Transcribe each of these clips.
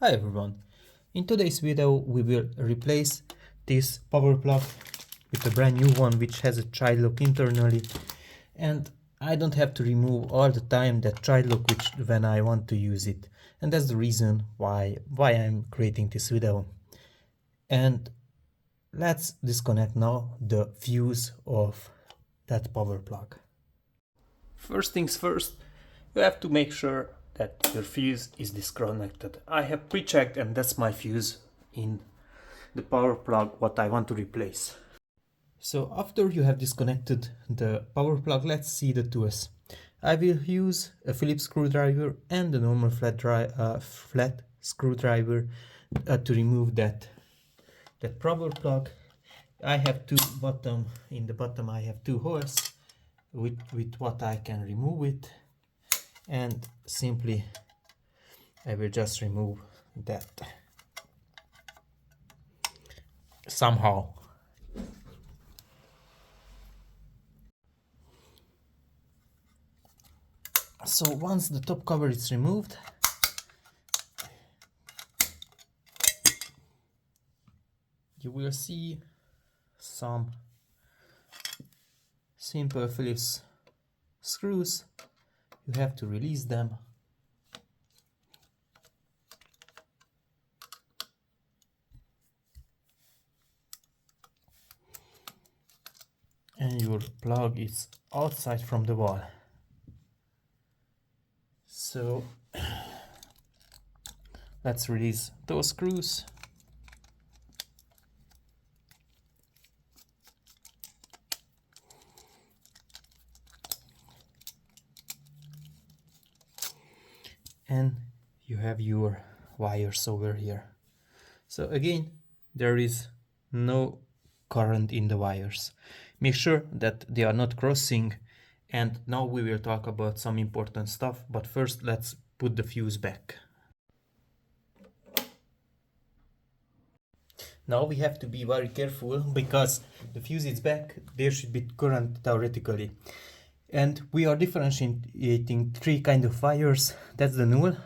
Hi everyone, in today's video we will replace this power plug with a brand new one which has a child lock internally, and I don't have to remove all the time that child lock when I want to use it, and that's the reason why I'm creating this video. And let's disconnect now the fuse of that power plug. First things first, you have to make sure that your fuse is disconnected. I have pre-checked and that's my fuse in the power plug what I want to replace. So after you have disconnected the power plug, let's see the tools. I will use a Phillips screwdriver and a normal flat screwdriver to remove that power plug. I have in the bottom I have two holes with what I can remove it, and simply I will just remove that somehow. So once the top cover is removed, you will see some simple Phillips screws. You have to release them. And your plug is outside from the wall. So let's release those screws. And you have your wires over here. So again, there is no current in the wires. Make sure that they are not crossing, and now we will talk about some important stuff, but first let's put the fuse back. Now we have to be very careful because the fuse is back, there should be current theoretically. And we are differentiating three kind of wires. That's the null,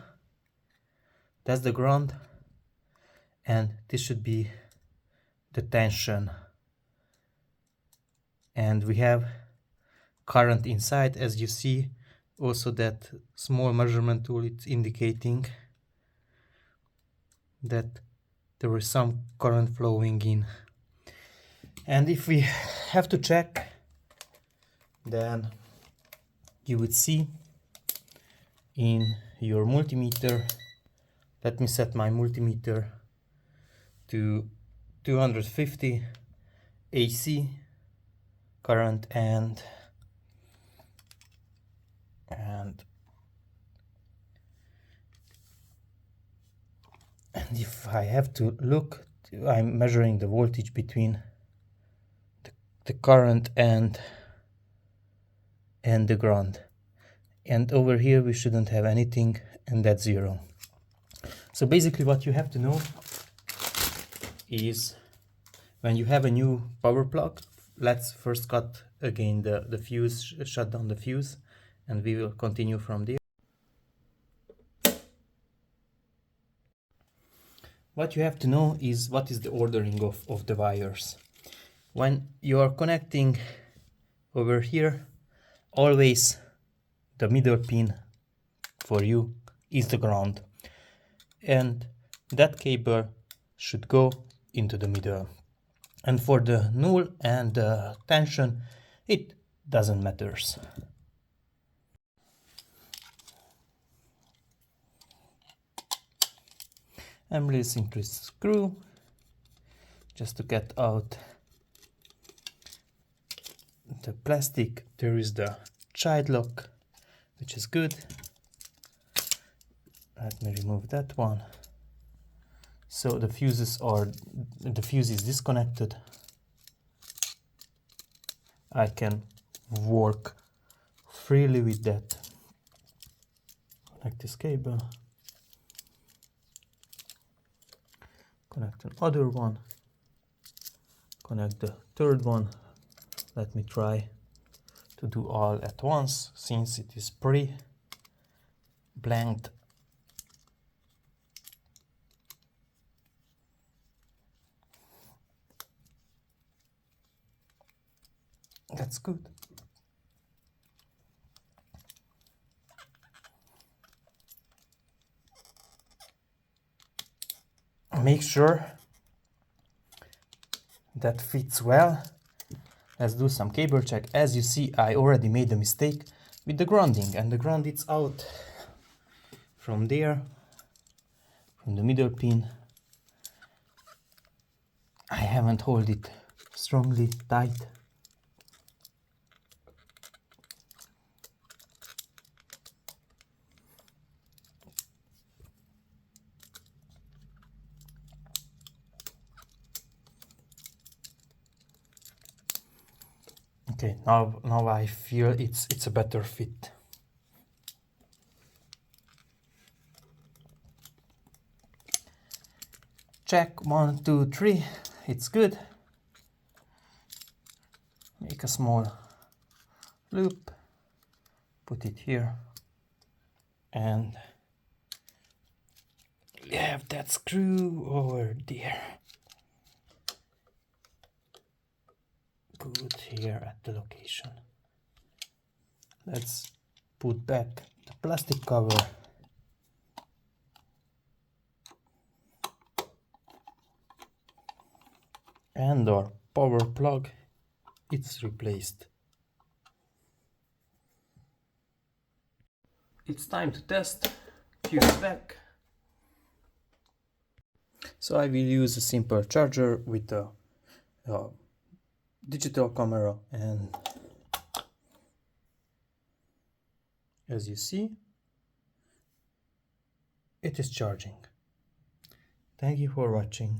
that's the ground, and this should be the tension. And we have current inside, as you see. Also that small measurement tool, it's indicating that there is some current flowing in. And if we have to check, then you would see in your multimeter, let me set my multimeter to 250 AC current, and if I have to look, I'm measuring the voltage between the current and the ground, and over here we shouldn't have anything, and that's zero. So basically what you have to know is when you have a new power plug, let's first cut again the fuse, shut down the fuse, and we will continue from there. What you have to know is what is the ordering of the wires. When you are connecting over here, always the middle pin for you is the ground, and that cable should go into the middle. And for the null and the tension, it doesn't matter. I'm releasing this screw just to get out the plastic. There is the child lock, which is good. Let me remove that one. So the fuse is disconnected. I can work freely with that. Connect this cable. Connect another one. Connect the third one. Let me try to do all at once, since it is pre-blanked. That's good. Make sure that fits well. Let's do some cable check. As you see, I already made a mistake with the grounding, and the ground is out from there, from the middle pin. I haven't hold it strongly tight. Okay, now I feel it's a better fit. Check 1, 2, 3. It's good. Make a small loop, put it here, and we have that screw over there. Good here at the location. Let's put back the plastic cover. And our power plug, it's replaced. It's time to test. Fuse back. So I will use a simple charger with a digital camera, and as you see, it is charging. Thank you for watching.